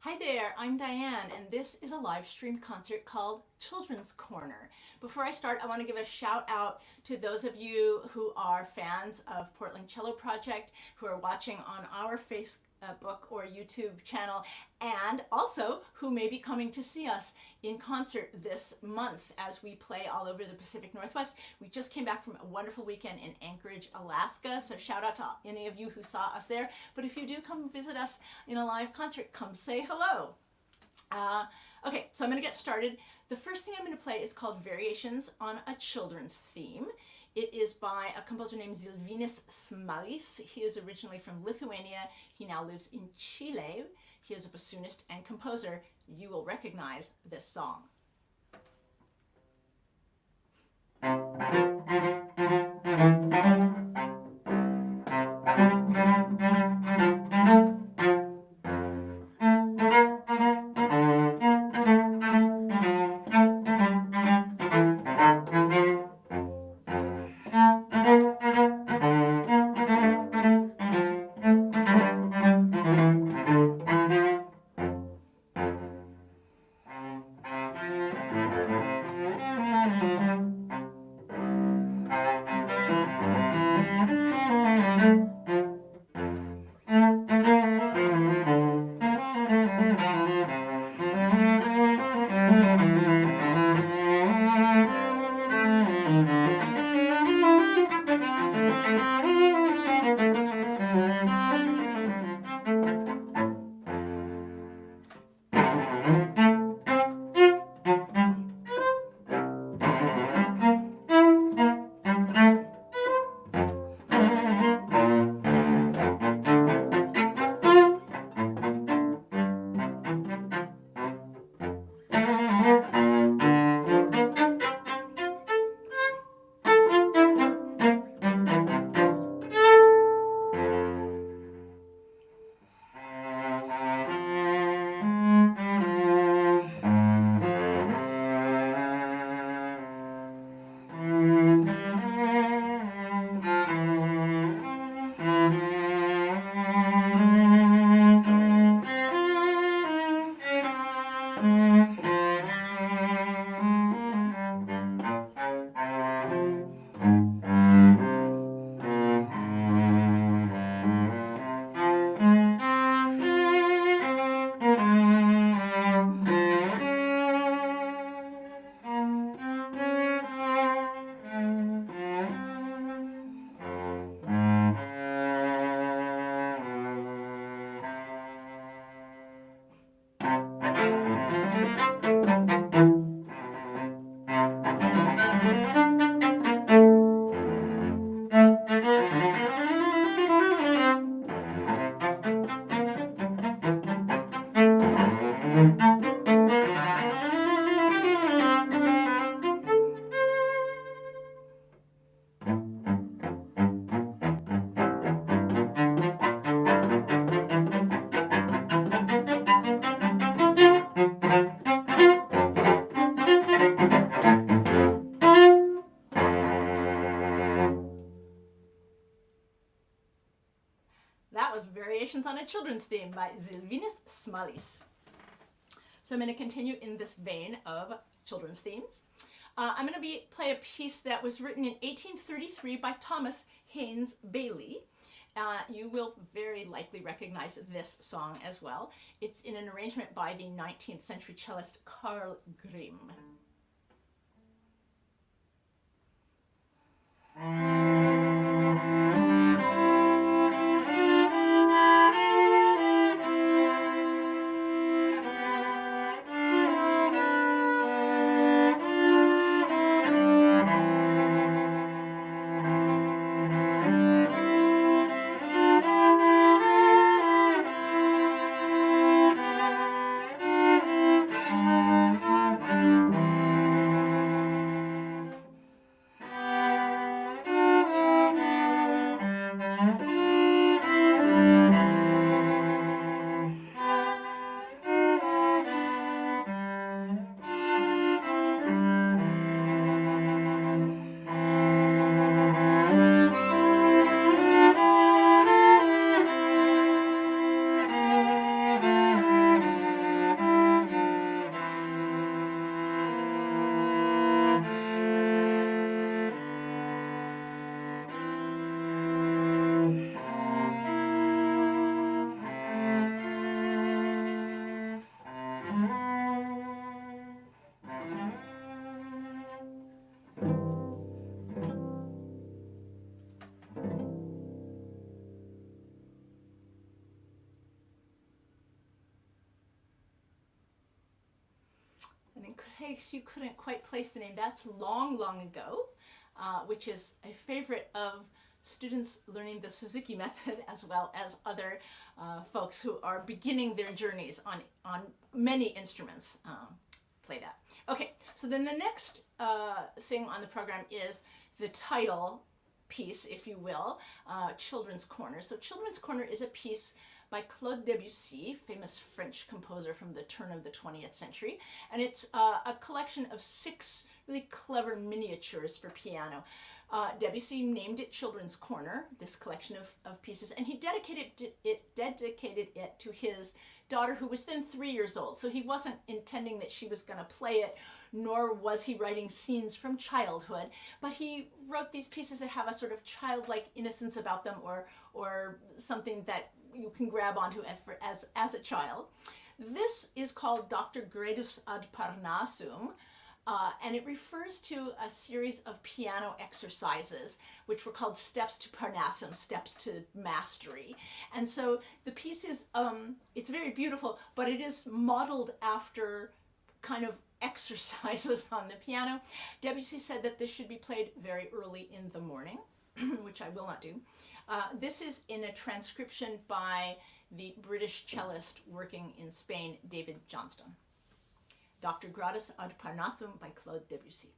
Hi there, I'm Diane, and this is a live stream concert called Children's Corner. Before I start, I want to give a shout out to those of you who are fans of Portland Cello Project, who are watching on our Facebook or YouTube channel, and also who may be coming to see us in concert this month as we play all over the Pacific Northwest. We just came back from a wonderful weekend in Anchorage, Alaska, so shout out to any of you who saw us there. But if you do come visit us in a live concert, come say hello. Okay, so I'm going to get started. The first thing I'm going to play is called Variations on a Children's Theme. It is by a composer named Žilvinis Smalis. He is originally from Lithuania. He now lives in Chile. He is a bassoonist and composer. You will recognize this song. That was Variations on a Children's Theme by Žilvinis Smalis. So I'm going to continue in this vein of children's themes. I'm going to play a piece that was written in 1833 by Thomas Haynes Bailey. You will very likely recognize this song as well. It's in an arrangement by the 19th century cellist Carl Grimm. case you couldn't quite place the name, that's Long, Long Ago, which is a favorite of students learning the Suzuki method, as well as other folks who are beginning their journeys on many instruments. Play that. Okay, so then the next thing on the program is the title piece, if you will, Children's Corner. So Children's Corner is a piece by Claude Debussy, famous French composer from the turn of the 20th century. And it's a collection of 6 really clever miniatures for piano. Debussy named it Children's Corner, this collection of pieces, and he dedicated it to his daughter, who was then 3 years old. So he wasn't intending that she was going to play it, nor was he writing scenes from childhood, but he wrote these pieces that have a sort of childlike innocence about them, or something that you can grab onto as a child. This is called Dr. Gradus ad Parnassum, and it refers to a series of piano exercises which were called steps to Parnassum, steps to mastery. And so the piece is, it's very beautiful, but it is modeled after kind of exercises on the piano. Debussy said that this should be played very early in the morning, which I will not do. This is in a transcription by the British cellist working in Spain, David Johnston. Dr. Gradus ad Parnassum by Claude Debussy.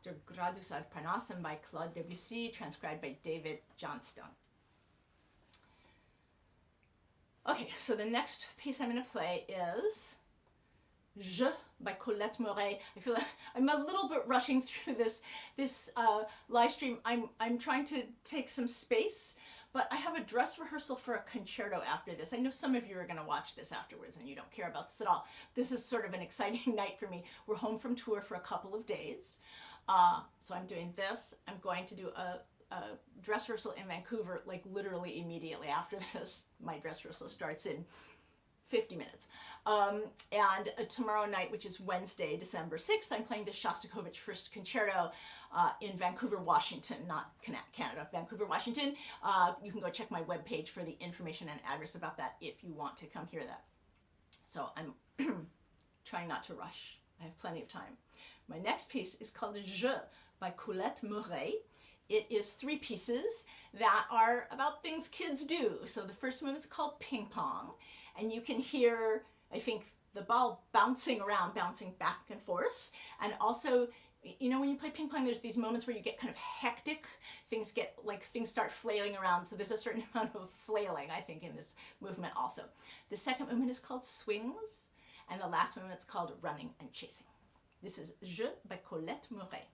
Dr. Gradus ad Parnassum by Claude Debussy, transcribed by David Johnstone. Okay, so the next piece I'm going to play is Je by Colette Moret. I feel like I'm a little bit rushing through this live stream. I'm trying to take some space, but I have a dress rehearsal for a concerto after this. I know some of you are going to watch this afterwards and you don't care about this at all. This is sort of an exciting night for me. We're home from tour for a couple of days. So I'm doing this. I'm going to do a dress rehearsal in Vancouver, like literally immediately after this. My dress rehearsal starts in 50 minutes. And tomorrow night, which is Wednesday, December 6th, I'm playing the Shostakovich First Concerto in Vancouver, Washington, not Canada, Vancouver, Washington. You can go check my webpage for the information and address about that if you want to come hear that. So I'm trying not to rush. I have plenty of time. My next piece is called Je by Colette Moret. It is 3 pieces that are about things kids do. So the first one is called Ping Pong. And you can hear, I think, the ball bouncing around, bouncing back and forth. And also, you know, when you play ping pong, there's these moments where you get kind of hectic. Things start flailing around. So there's a certain amount of flailing, I think, in this movement also. The second movement is called Swings. And the last movement is called Running and Chasing. This is Je by Colette Moret.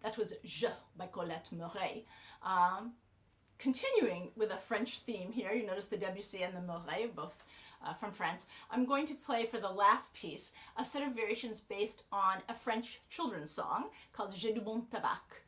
That was Je by Colette Meuret. Continuing with a French theme here, you notice the Debussy and the Meuret, both from France. I'm going to play for the last piece a set of variations based on a French children's song called J'ai du bon tabac.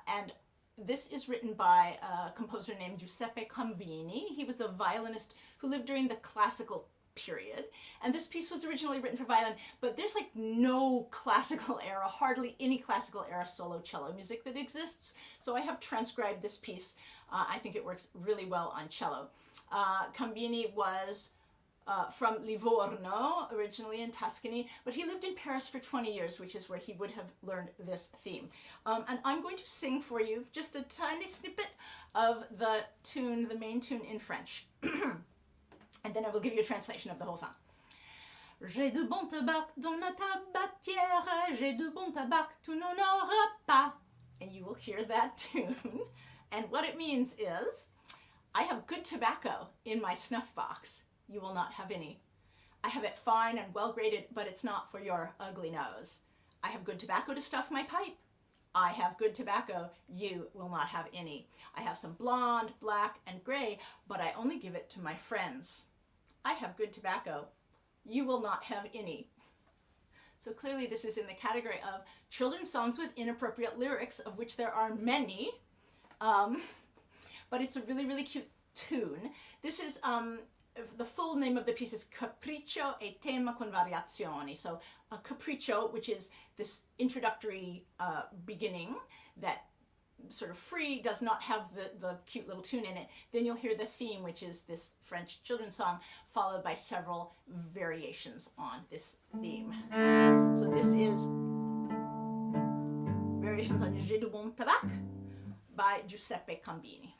And this is written by a composer named Giuseppe Cambini. He was a violinist who lived during the classical period, and this piece was originally written for violin, but there's like no classical era, hardly any classical era solo cello music that exists, so I have transcribed this piece. I think it works really well on cello. Cambini was from Livorno, originally in Tuscany, but he lived in Paris for 20 years, which is where he would have learned this theme. And I'm going to sing for you just a tiny snippet of the tune, the main tune in French. And then I will give you a translation of the whole song. J'ai du bon tabac dans ma tabatière, j'ai du bon tabac, tu n'en auras pas. And you will hear that tune. And what it means is, I have good tobacco in my snuff box. You will not have any. I have it fine and well graded, but it's not for your ugly nose. I have good tobacco to stuff my pipe. I have good tobacco, you will not have any. I have some blonde, black, and gray, but I only give it to my friends. I have good tobacco, you will not have any. So clearly this is in the category of children's songs with inappropriate lyrics, of which there are many, but it's a really, really cute tune. This is, the full name of the piece is Capriccio e tema con variazioni. So a capriccio, which is this introductory beginning that sort of free, does not have the cute little tune in it. Then you'll hear the theme, which is this French children's song, followed by several variations on this theme. So this is Variations on J'ai du bon tabac by Giuseppe Cambini.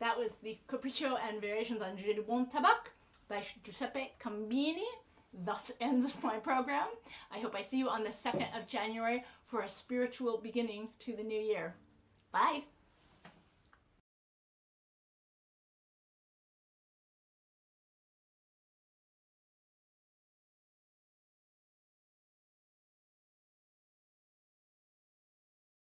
That was the Capriccio and Variations on Jeu de Bon Tabac by Giuseppe Cambini. Thus ends my program. I hope I see you on the 2nd of January for a spiritual beginning to the new year. Bye.